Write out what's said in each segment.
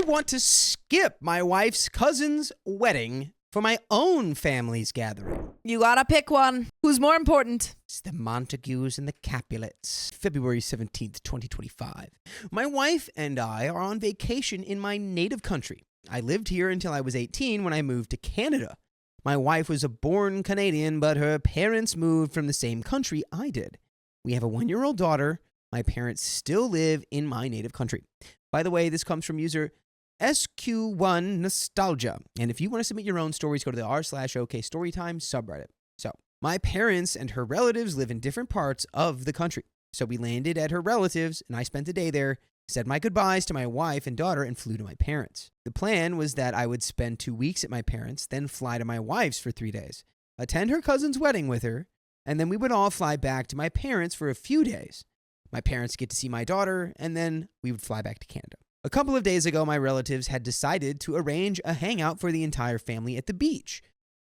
want to skip my wife's cousin's wedding for my own family's gathering. You gotta pick one. Who's more important? It's the Montagues and the Capulets. February 17th, 2025. My wife and I are on vacation in my native country. I lived here until I was 18 when I moved to Canada. My wife was a born Canadian, but her parents moved from the same country I did. We have a 1-year-old daughter. My parents still live in my native country. By the way, this comes from user SQ1 Nostalgia. And if you want to submit your own stories, go to the r/OK Storytime subreddit. So, my parents and her relatives live in different parts of the country. So we landed at her relatives, and I spent the day there, said my goodbyes to my wife and daughter, and flew to my parents. The plan was that I would spend 2 weeks at my parents', then fly to my wife's for 3 days, attend her cousin's wedding with her, and then we would all fly back to my parents for a few days. My parents get to see my daughter, and then we would fly back to Canada. A couple of days ago, my relatives had decided to arrange a hangout for the entire family at the beach.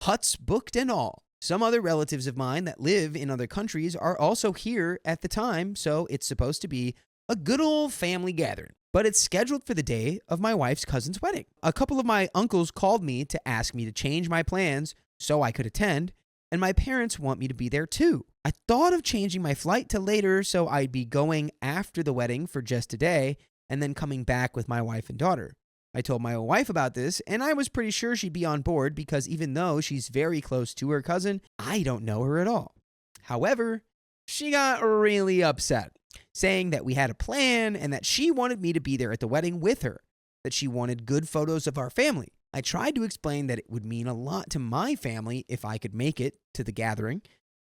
Huts booked and all. Some other relatives of mine that live in other countries are also here at the time, so it's supposed to be a good old family gathering. But it's scheduled for the day of my wife's cousin's wedding. A couple of my uncles called me to ask me to change my plans so I could attend, and my parents want me to be there too. I thought of changing my flight to later so I'd be going after the wedding for just a day and then coming back with my wife and daughter. I told my wife about this, and I was pretty sure she'd be on board because even though she's very close to her cousin, I don't know her at all. However, she got really upset, saying that we had a plan and that she wanted me to be there at the wedding with her, that she wanted good photos of our family. I tried to explain that it would mean a lot to my family if I could make it to the gathering,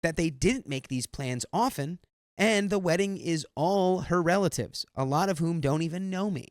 that they didn't make these plans often, and the wedding is all her relatives, a lot of whom don't even know me.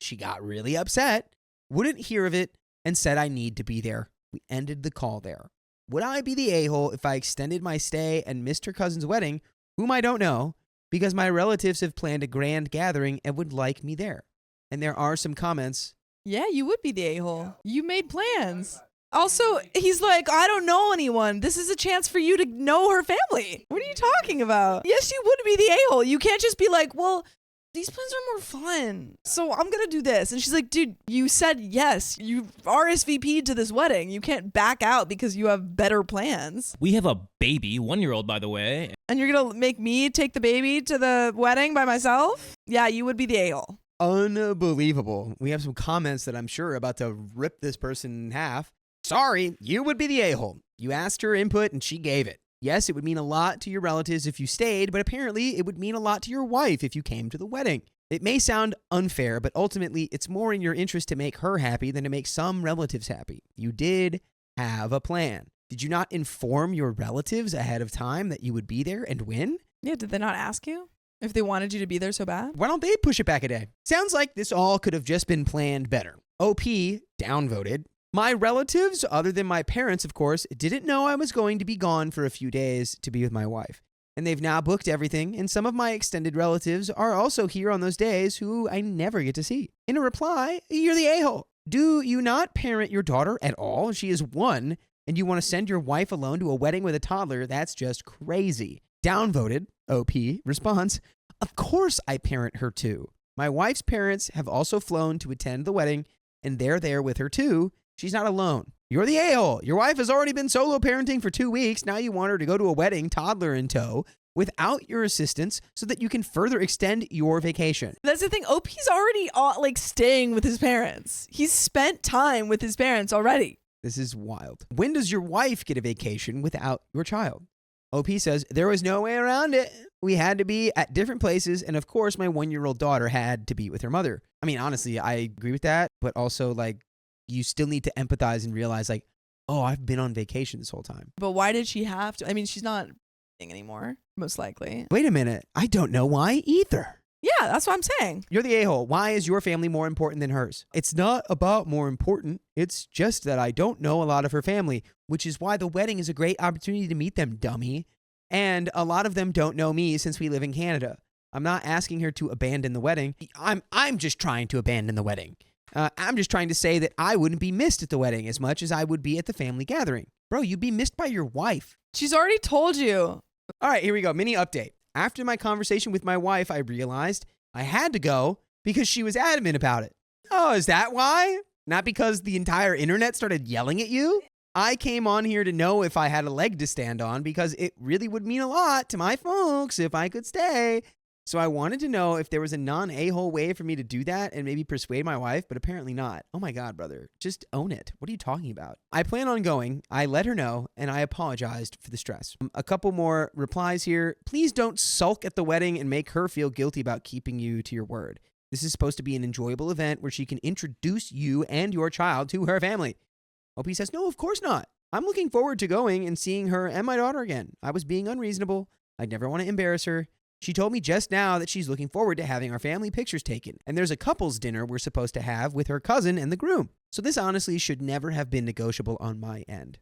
She got really upset, wouldn't hear of it, and said I need to be there. We ended the call there. Would I be the a-hole if I extended my stay and missed her cousin's wedding, whom I don't know, because my relatives have planned a grand gathering and would like me there? And there are some comments. Yeah, you would be the a-hole. You made plans. Also, he's like, I don't know anyone. This is a chance for you to know her family. What are you talking about? Yes, you would be the a-hole. You can't just be like, well, these plans are more fun, so I'm going to do this. And she's like, dude, you said yes. You RSVP'd to this wedding. You can't back out because you have better plans. We have a baby, 1-year-old, by the way. And you're going to make me take the baby to the wedding by myself? Yeah, you would be the a-hole. Unbelievable. We have some comments that I'm sure are about to rip this person in half. Sorry, you would be the a-hole. You asked her input and she gave it. Yes, it would mean a lot to your relatives if you stayed, but apparently it would mean a lot to your wife if you came to the wedding. It may sound unfair, but ultimately it's more in your interest to make her happy than to make some relatives happy. You did have a plan. Did you not inform your relatives ahead of time that you would be there and win? Yeah, did they not ask you if they wanted you to be there so bad? Why don't they push it back a day? Sounds like this all could have just been planned better. OP downvoted. My relatives, other than my parents, of course, didn't know I was going to be gone for a few days to be with my wife. And they've now booked everything, and some of my extended relatives are also here on those days who I never get to see. In a reply, you're the a-hole. Do you not parent your daughter at all? She is 1, and you want to send your wife alone to a wedding with a toddler? That's just crazy. Downvoted, OP, response, of course I parent her too. My wife's parents have also flown to attend the wedding, and they're there with her too. She's not alone. You're the a-hole. Your wife has already been solo parenting for 2 weeks. Now you want her to go to a wedding, toddler in tow, without your assistance so that you can further extend your vacation. That's the thing. OP's already staying with his parents. He's spent time with his parents already. This is wild. When does your wife get a vacation without your child? OP says, there was no way around it. We had to be at different places. And of course, my 1-year-old daughter had to be with her mother. I mean, honestly, I agree with that. But also, you still need to empathize and realize, oh, I've been on vacation this whole time. But why did she have to? I mean, she's not anymore, most likely. Wait a minute. I don't know why either. Yeah, that's what I'm saying. You're the a-hole. Why is your family more important than hers? It's not about more important. It's just that I don't know a lot of her family, which is why the wedding is a great opportunity to meet them, dummy. And a lot of them don't know me since we live in Canada. I'm not asking her to abandon the wedding. I'm just trying to abandon the wedding. I'm just trying to say that I wouldn't be missed at the wedding as much as I would be at the family gathering. Bro, you'd be missed by your wife. She's already told you. All right, here we go. Mini update. After my conversation with my wife, I realized I had to go because she was adamant about it. Oh, is that why? Not because the entire internet started yelling at you? I came on here to know if I had a leg to stand on because it really would mean a lot to my folks if I could stay. So I wanted to know if there was a non-a-hole way for me to do that and maybe persuade my wife, but apparently not. Oh my God, brother. Just own it. What are you talking about? I plan on going. I let her know, and I apologized for the stress. A couple more replies here. Please don't sulk at the wedding and make her feel guilty about keeping you to your word. This is supposed to be an enjoyable event where she can introduce you and your child to her family. OP says, no, of course not. I'm looking forward to going and seeing her and my daughter again. I was being unreasonable. I'd never want to embarrass her. She told me just now that she's looking forward to having our family pictures taken. And there's a couple's dinner we're supposed to have with her cousin and the groom. So this honestly should never have been negotiable on my end.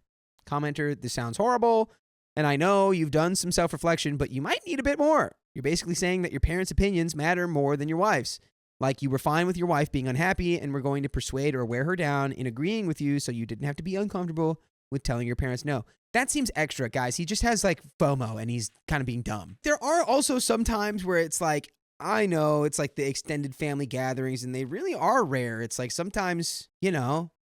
Commenter, this sounds horrible. And I know you've done some self-reflection, but you might need a bit more. You're basically saying that your parents' opinions matter more than your wife's. Like you were fine with your wife being unhappy and were going to persuade or wear her down in agreeing with you so you didn't have to be uncomfortable with telling your parents no. That seems extra, guys. He just has like FOMO and he's kind of being dumb. There are also some times where it's like, I know it's like the extended family gatherings and they really are rare. It's like sometimes,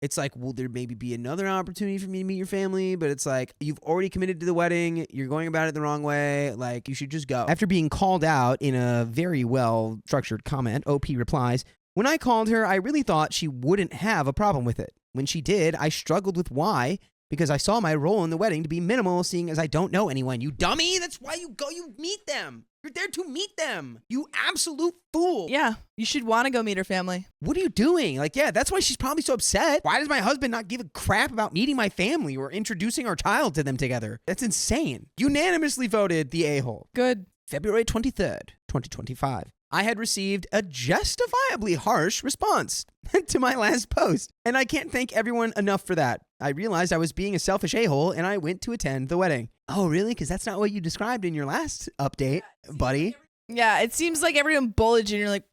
it's like, will there maybe be another opportunity for me to meet your family? But it's like, you've already committed to the wedding. You're going about it the wrong way. Like, you should just go. After being called out in a very well-structured comment, OP replies, when I called her, I really thought she wouldn't have a problem with it. When she did, I struggled with why, because I saw my role in the wedding to be minimal, seeing as I don't know anyone. You dummy! That's why you go. You meet them. You're there to meet them. You absolute fool. Yeah, you should want to go meet her family. What are you doing? Like, yeah, that's why she's probably so upset. Why does my husband not give a crap about meeting my family or introducing our child to them together? That's insane. Unanimously voted the a-hole. Good. February 23rd, 2025. I had received a justifiably harsh response to my last post, and I can't thank everyone enough for that. I realized I was being a selfish a-hole, and I went to attend the wedding. Oh, really? Because that's not what you described in your last update, buddy. Yeah, it seems like everyone bullied you, and you're like,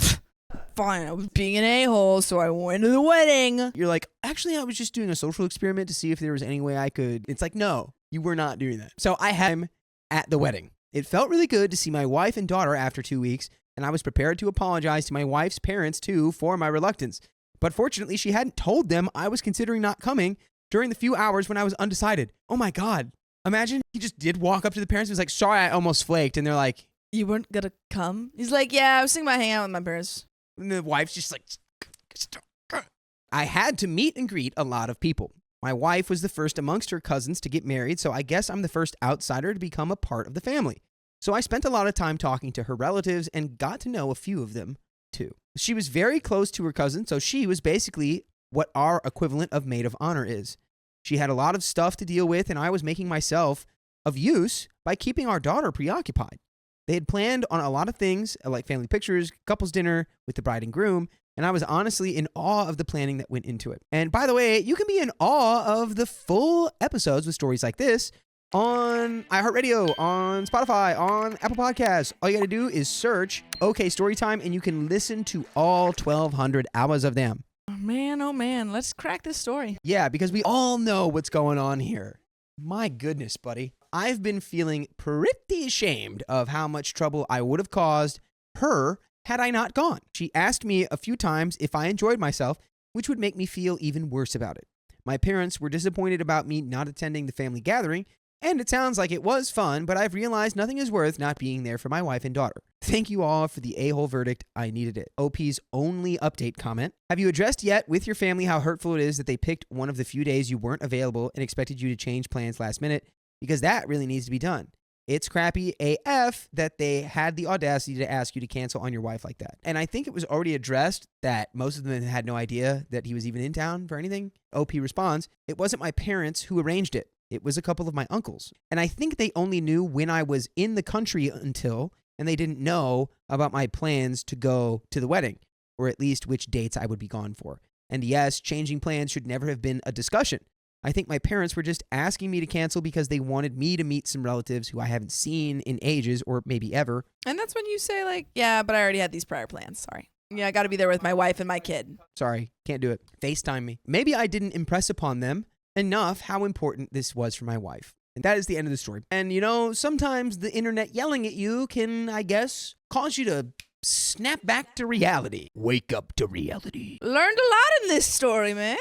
fine, I was being an a-hole, so I went to the wedding. You're like, actually, I was just doing a social experiment to see if there was any way I could. It's like, no, you were not doing that. So I had him at the wedding. It felt really good to see my wife and daughter after 2 weeks, and I was prepared to apologize to my wife's parents, too, for my reluctance. But fortunately, she hadn't told them I was considering not coming during the few hours when I was undecided. Oh my God. Imagine he just did walk up to the parents and was like, sorry, I almost flaked. And they're like, you weren't going to come? He's like, yeah, I was thinking about hanging out with my parents. And the wife's just like, I had to meet and greet a lot of people. My wife was the first amongst her cousins to get married, so I guess I'm the first outsider to become a part of the family. So I spent a lot of time talking to her relatives and got to know a few of them, too. She was very close to her cousin, so she was basically what our equivalent of maid of honor is. She had a lot of stuff to deal with, and I was making myself of use by keeping our daughter preoccupied. They had planned on a lot of things, like family pictures, couples dinner with the bride and groom, and I was honestly in awe of the planning that went into it. And by the way, you can be in awe of the full episodes with stories like this on iHeartRadio, on Spotify, on Apple Podcasts. All you got to do is search OK Storytime, and you can listen to all 1,200 hours of them. Oh man, let's crack this story. Yeah, because we all know what's going on here. My goodness, buddy. I've been feeling pretty ashamed of how much trouble I would have caused her had I not gone. She asked me a few times if I enjoyed myself, which would make me feel even worse about it. My parents were disappointed about me not attending the family gathering, and it sounds like it was fun, but I've realized nothing is worth not being there for my wife and daughter. Thank you all for the a-hole verdict. I needed it. OP's only update comment. Have you addressed yet with your family how hurtful it is that they picked one of the few days you weren't available and expected you to change plans last minute? Because that really needs to be done. It's crappy AF that they had the audacity to ask you to cancel on your wife like that. And I think it was already addressed that most of them had no idea that he was even in town for anything. OP responds, it wasn't my parents who arranged it. It was a couple of my uncles. And I think they only knew when I was in the country until, and they didn't know about my plans to go to the wedding, or at least which dates I would be gone for. And yes, changing plans should never have been a discussion. I think my parents were just asking me to cancel because they wanted me to meet some relatives who I haven't seen in ages or maybe ever. And that's when you say like, yeah, but I already had these prior plans. Sorry. Yeah, I got to be there with my wife and my kid. Sorry, can't do it. FaceTime me. Maybe I didn't impress upon them enough how important this was for my wife. And that is the end of the story. And sometimes the internet yelling at you can, I guess, cause you to Snap back to reality. Wake up to reality. Learned a lot in this story, man.